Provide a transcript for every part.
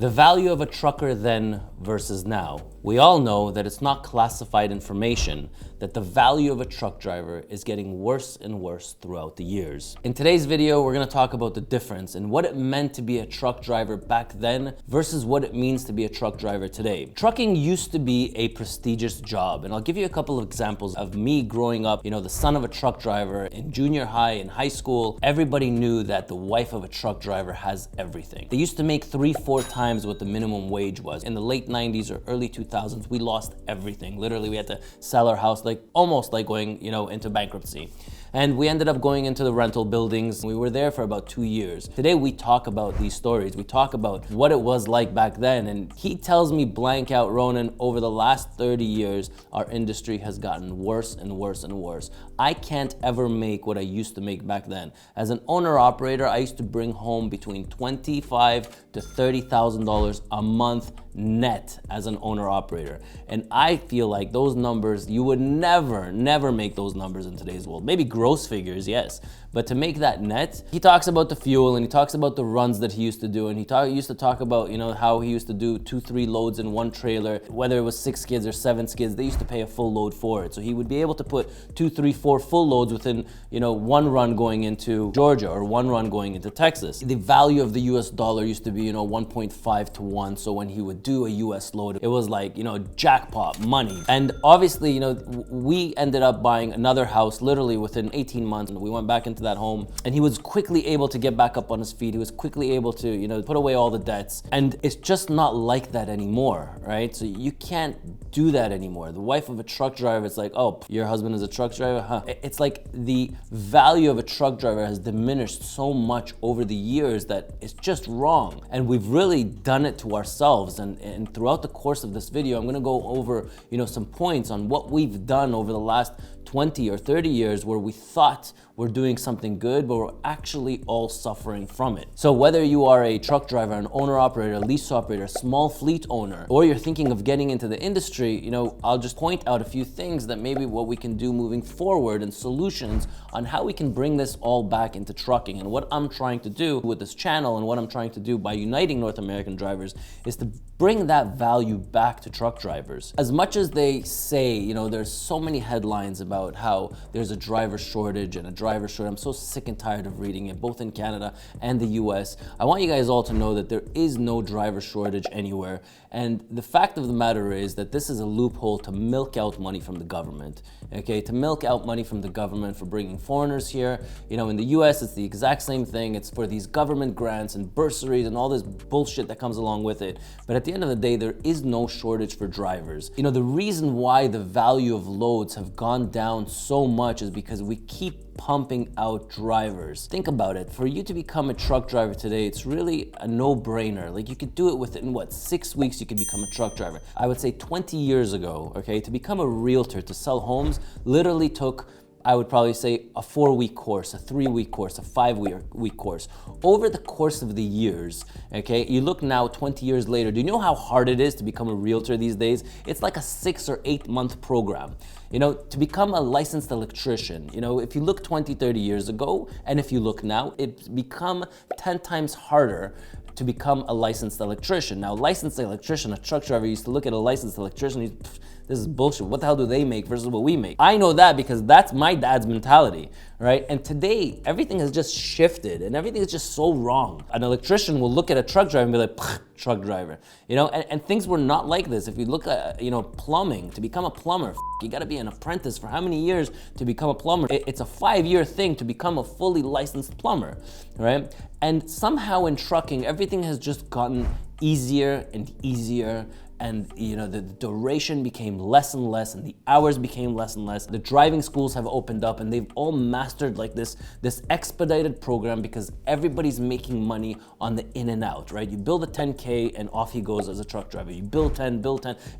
The value of a trucker then versus now. We all know that it's not classified information that the value of a truck driver is getting worse and worse throughout the years. In today's video, we're gonna talk about the difference in what it meant to be a truck driver back then versus what it means to be a truck driver today. Trucking used to be a prestigious job, and I'll give you a couple of examples of me growing up, the son of a truck driver in junior high, in high school. Everybody knew that the wife of a truck driver has everything. They used to make 3-4 times what the minimum wage was. In the late 90s or early 2000s, we lost everything. Literally, we had to sell our house, almost like going, into bankruptcy. And we ended up going into the rental buildings. We were there for about 2 years. Today, we talk about these stories. We talk about what it was like back then. And he tells me blank out, Ronen, over the last 30 years, our industry has gotten worse and worse and worse. I can't ever make what I used to make back then. As an owner-operator, I used to bring home between $25,000 to $30,000 a month net as an owner-operator. And I feel like those numbers, you would never make those numbers in today's world. Maybe gross figures, yes. But to make that net, he talks about the fuel and he talks about the runs that he used to do. And he used to talk about, how he used to do 2-3 loads in one trailer, whether it was 6 skids or 7 skids, they used to pay a full load for it. So he would be able to put 2, 3, 4 full loads within, one run going into Georgia or one run going into Texas. The value of the US dollar used to be, 1.5 to 1. So when he would do a US load, it was like, jackpot money. And obviously, we ended up buying another house literally within 18 months. And we went back into that home and he was quickly able to get back up on his feet. He was quickly able to, put away all the debts. And it's just not like that anymore, right? So you can't do that anymore. The wife of a truck driver, it's like, oh, your husband is a truck driver? Huh. It's like the value of a truck driver has diminished so much over the years that it's just wrong. And we've really done it to ourselves. And throughout the course of this video, I'm gonna go over, some points on what we've done over the last 20 or 30 years where we thought we're doing something good, but we're actually all suffering from it. So whether you are a truck driver, an owner-operator, a lease operator, a small fleet owner, or you're thinking of getting into the industry, I'll just point out a few things that maybe what we can do moving forward and solutions on how we can bring this all back into trucking. And what I'm trying to do with this channel and what I'm trying to do by uniting North American drivers is to bring that value back to truck drivers. As much as they say, there's so many headlines about how there's a driver shortage and a driver shortage. I'm so sick and tired of reading it, both in Canada and the US. I want you guys all to know that there is no driver shortage anywhere. And the fact of the matter is that this is a loophole to milk out money from the government, okay? To milk out money from the government for bringing foreigners here. In the US, it's the exact same thing. It's for these government grants and bursaries and all this bullshit that comes along with it. But at the end of the day, there is no shortage for drivers. The reason why the value of loads have gone down so much is because we keep pumping out drivers. Think about it. For you to become a truck driver today, it's really a no-brainer. Like, you could do it within 6 weeks, you could become a truck driver. I would say 20 years ago, okay, to become a realtor, to sell homes, literally took, I would probably say, a 4-week course, a 3-week course, a 5-week course. Over the course of the years, okay, you look now 20 years later, do you know how hard it is to become a realtor these days? It's like a 6 or 8 month program. To become a licensed electrician, if you look 20, 30 years ago, and if you look now, it's become 10 times harder to become a licensed electrician. Now, licensed electrician, a truck driver used to look at a licensed electrician, this is bullshit. What the hell do they make versus what we make? I know that because that's my dad's mentality, right? And today, everything has just shifted and everything is just so wrong. An electrician will look at a truck driver and be like, truck driver, and things were not like this. If you look at, plumbing, to become a plumber, you gotta be an apprentice for how many years to become a plumber? It's a 5-year thing to become a fully licensed plumber, right? And somehow in trucking, everything has just gotten easier and easier. And the duration became less and less and the hours became less and less. The driving schools have opened up and they've all mastered like this expedited program because everybody's making money on the in and out, right? You build a 10K and off he goes as a truck driver. You build 10,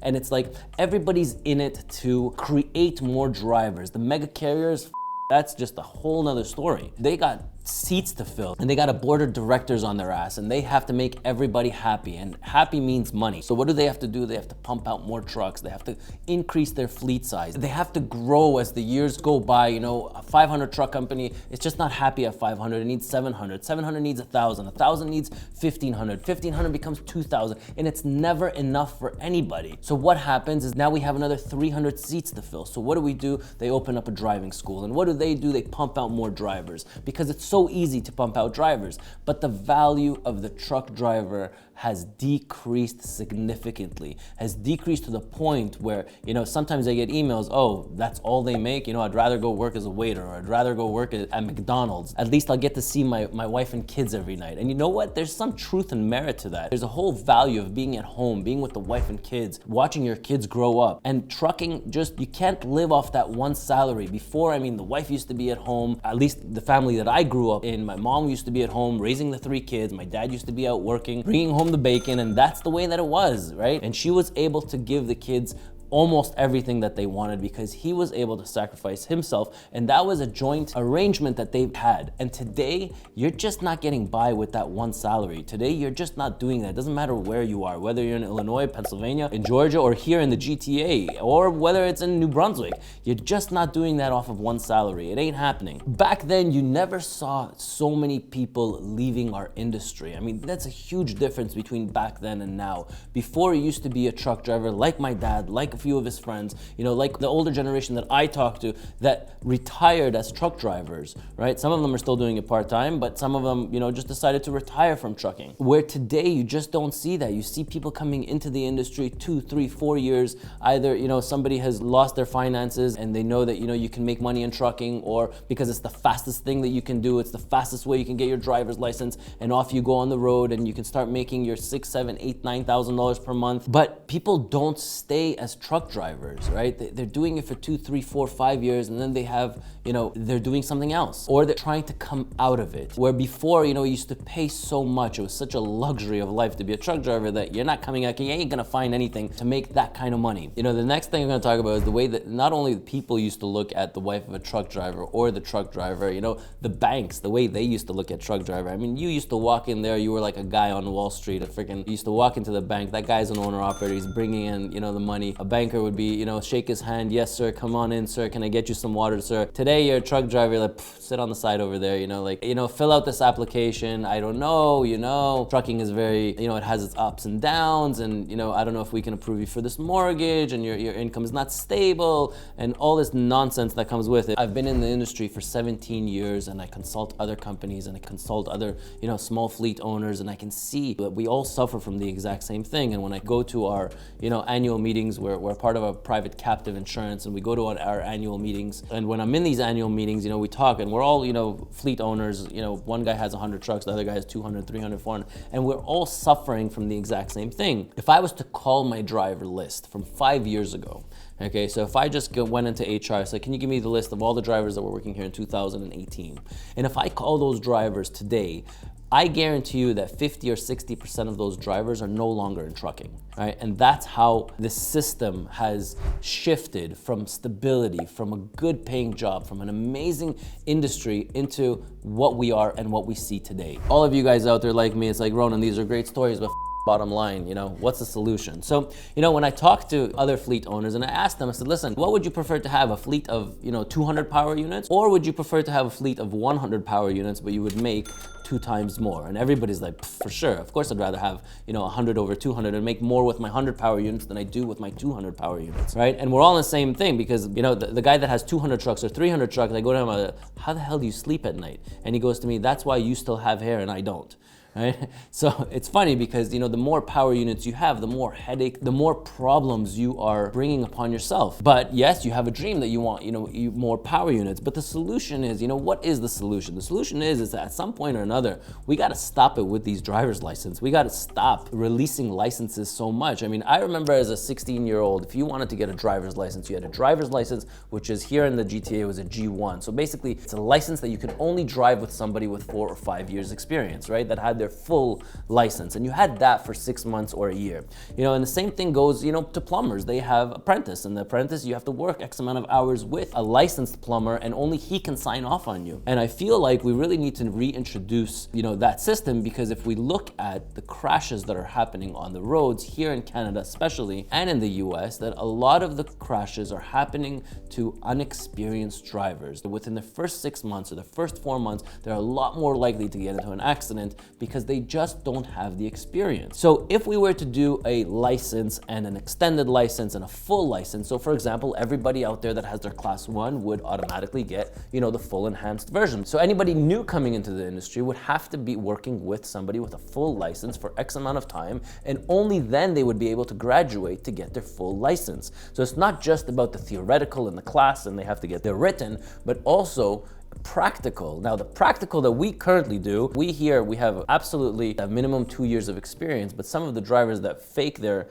and it's like everybody's in it to create more drivers. The mega carriers, that's just a whole nother story. They got seats to fill, and they got a board of directors on their ass, and they have to make everybody happy, and happy means money. So what do they have to do? They have to pump out more trucks. They have to increase their fleet size. They have to grow as the years go by. You know, a 500 truck company, it's just not happy at 500. It needs 700. 700 needs 1,000. 1,000 needs 1,500. 1,500 becomes 2,000, and it's never enough for anybody. So what happens is now we have another 300 seats to fill. So what do? They open up a driving school, and what do? They pump out more drivers because it's so easy to pump out drivers. But the value of the truck driver has decreased significantly, has decreased to the point where, you know, sometimes I get emails, oh, that's all they make? You know, I'd rather go work as a waiter, or I'd rather go work at McDonald's. At least I'll get to see my wife and kids every night. And you know what? There's some truth and merit to that. There's a whole value of being at home, being with the wife and kids, watching your kids grow up. And trucking, just, you can't live off that one salary. Before, I mean, the wife used to be at home, at least the family that I grew up in, my mom used to be at home raising the 3 kids, my dad used to be out working, bringing home the bacon, and that's the way that it was, right? And she was able to give the kids almost everything that they wanted because he was able to sacrifice himself, and that was a joint arrangement that they had. And today, you're just not getting by with that one salary. Today, you're just not doing that. It doesn't matter where you are, whether you're in Illinois, Pennsylvania, in Georgia, or here in the GTA, or whether it's in New Brunswick. You're just not doing that off of one salary. It ain't happening. Back then, you never saw so many people leaving our industry. I mean, that's a huge difference between back then and now. Before, you used to be a truck driver like my dad, like a few of his friends, you know, like the older generation that I talk to that retired as truck drivers, right? Some of them are still doing it part-time, but some of them, you know, just decided to retire from trucking. Where today, you just don't see that. You see people coming into the industry 2, 3, 4 years, either, you know, somebody has lost their finances and they know that, you know, you can make money in trucking, or because it's the fastest thing that you can do, it's the fastest way you can get your driver's license, and off you go on the road and you can start making your $6,000, $7,000, $8,000, $9,000 per month. But people don't stay as truck drivers, right? They're doing it for 2, 3, 4, 5 years, and then they have, you know, they're doing something else, or they're trying to come out of it. Where before, you know, you used to pay so much, it was such a luxury of life to be a truck driver that you're not coming out, you ain't gonna find anything to make that kind of money. You know, the next thing I'm gonna talk about is the way that not only the people used to look at the wife of a truck driver or the truck driver, you know, the banks, the way they used to look at truck driver. I mean, you used to walk in there, you were like a guy on Wall Street, you used to walk into the bank, that guy's an owner operator, he's bringing in, you know, the money. A banker would be, you know, shake his hand, yes sir, come on in sir, can I get you some water sir? Today you're a truck driver, you're like, sit on the side over there, you know, like, you know, fill out this application, I don't know, you know, trucking is very, you know, it has its ups and downs, and, you know, I don't know if we can approve you for this mortgage, and your income is not stable, and all this nonsense that comes with it. I've been in the industry for 17 years, and I consult other companies, and I consult other, you know, small fleet owners, and I can see that we all suffer from the exact same thing. And when I go to our, you know, annual meetings, we're part of a private captive insurance, and we go to our annual meetings, and when I'm in these annual meetings, you know, we talk, and we're all, you know, fleet owners, you know, one guy has 100 trucks, the other guy has 200, 300, 400, and we're all suffering from the exact same thing. If I was to call my driver list from 5 years ago, okay, so if I just went into HR, say, can you give me the list of all the drivers that were working here in 2018? And if I call those drivers today, I guarantee you that 50 or 60% of those drivers are no longer in trucking, right? And that's how the system has shifted from stability, from a good paying job, from an amazing industry into what we are and what we see today. All of you guys out there like me, it's like, Ronen, these are great stories, but bottom line, you know, what's the solution? So, you know, when I talk to other fleet owners and I asked them, I said, listen, what would you prefer to have, a fleet of, you know, 200 power units, or would you prefer to have a fleet of 100 power units, but you would make 2 times more? And everybody's like, for sure, of course I'd rather have, you know, 100 over 200 and make more with my 100 power units than I do with my 200 power units, right? And we're all in the same thing, because, you know, the guy that has 200 trucks or 300 trucks, I go to him, how the hell do you sleep at night? And he goes to me, that's why you still have hair and I don't. Right? So it's funny because, you know, the more power units you have, the more headache, the more problems you are bringing upon yourself. But yes, you have a dream that you want, you know, more power units. But the solution is, you know, what is the solution? The solution is that at some point or another, we got to stop it with these driver's license. We got to stop releasing licenses so much. I mean, I remember as a 16-year-old, if you wanted to get a driver's license, you had a driver's license, which is here in the GTA, it was a G1. So basically, it's a license that you can only drive with somebody with 4 or 5 years experience, right? That had their their full license, and you had that for 6 months or a year. And the same thing goes, to plumbers. They have apprentice, and the apprentice, you have to work X amount of hours with a licensed plumber, and only he can sign off on you. And I feel like we really need to reintroduce, that system, because if we look at the crashes that are happening on the roads here in Canada especially, and in the US, that a lot of the crashes are happening to unexperienced drivers. Within the first 6 months or the first 4 months, they're a lot more likely to get into an accident because they just don't have the experience. So if we were to do a license and an extended license and a full license, so for example, everybody out there that has their class 1 would automatically get, the full enhanced version. So anybody new coming into the industry would have to be working with somebody with a full license for X amount of time, and only then they would be able to graduate to get their full license. So it's not just about the theoretical in the class and they have to get their written, but also practical. Now, the practical that we currently do, we have absolutely a minimum 2 years of experience, but some of the drivers that fake their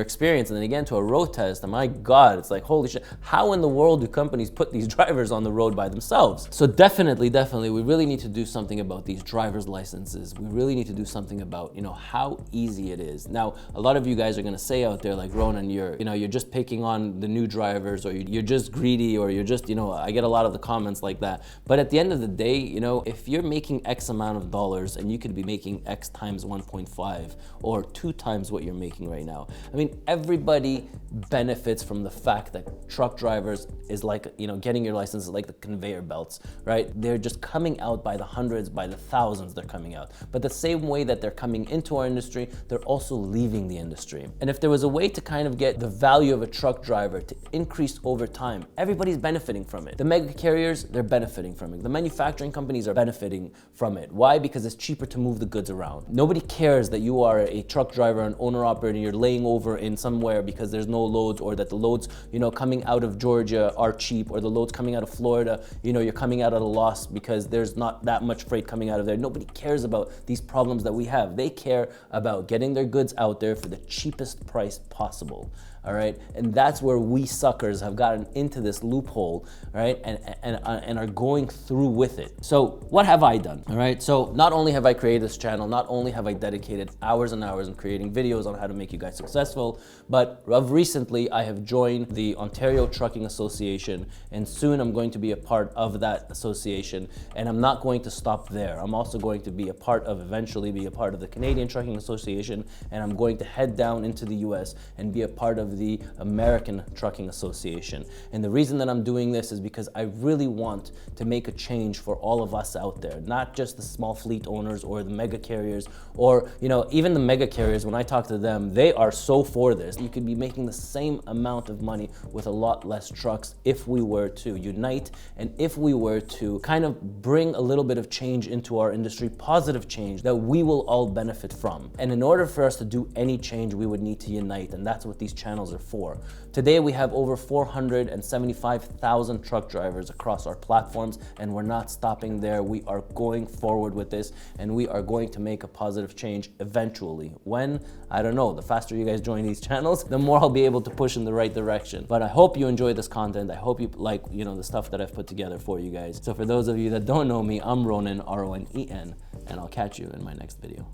experience and then again to a road test, and my God, it's like, holy shit, how in the world do companies put these drivers on the road by themselves? So definitely, we really need to do something about these driver's licenses. We really need to do something about, how easy it is. Now, a lot of you guys are gonna say out there, like, Ronen, you're just picking on the new drivers, or you're just greedy, or you're just, I get a lot of the comments like that. But at the end of the day, if you're making X amount of dollars and you could be making X times 1.5 or 2 times what you're making right now, I mean, everybody benefits from the fact that truck drivers is like, getting your license is like the conveyor belts, right? They're just coming out by the hundreds, by the thousands, they're coming out. But the same way that they're coming into our industry, they're also leaving the industry. And if there was a way to kind of get the value of a truck driver to increase over time, everybody's benefiting from it. The mega carriers, they're benefiting from it. The manufacturing companies are benefiting from it. Why? Because it's cheaper to move the goods around. Nobody cares that you are a truck driver, an owner operator, and you're laying over in somewhere because there's no loads, or that the loads, coming out of Georgia are cheap, or the loads coming out of Florida, you're coming out at a loss because there's not that much freight coming out of there. Nobody cares about these problems that we have. They care about getting their goods out there for the cheapest price possible. All right, and that's where we suckers have gotten into this loophole, right, and are going through with it. So what have I done? All right, so not only have I created this channel, not only have I dedicated hours and hours in creating videos on how to make you guys successful, but of recently I have joined the Ontario Trucking Association, and soon I'm going to be a part of that association, and I'm not going to stop there. I'm also going to be eventually be a part of the Canadian Trucking Association, and I'm going to head down into the US and be a part of the American Trucking Association. And the reason that I'm doing this is because I really want to make a change for all of us out there, not just the small fleet owners or the mega carriers, or even the mega carriers. When I talk to them, they are so for this. You could be making the same amount of money with a lot less trucks if we were to unite, and if we were to kind of bring a little bit of change into our industry, positive change that we will all benefit from. And in order for us to do any change, we would need to unite, and that's what these channels are for. Today we have over 475,000 truck drivers across our platforms, and we're not stopping there. We are going forward with this, and we are going to make a positive change eventually. When? I don't know. The faster you guys join these channels, the more I'll be able to push in the right direction. But I hope you enjoy this content. I hope you like, the stuff that I've put together for you guys. So for those of you that don't know me, I'm Ronen, R-O-N-E-N, and I'll catch you in my next video.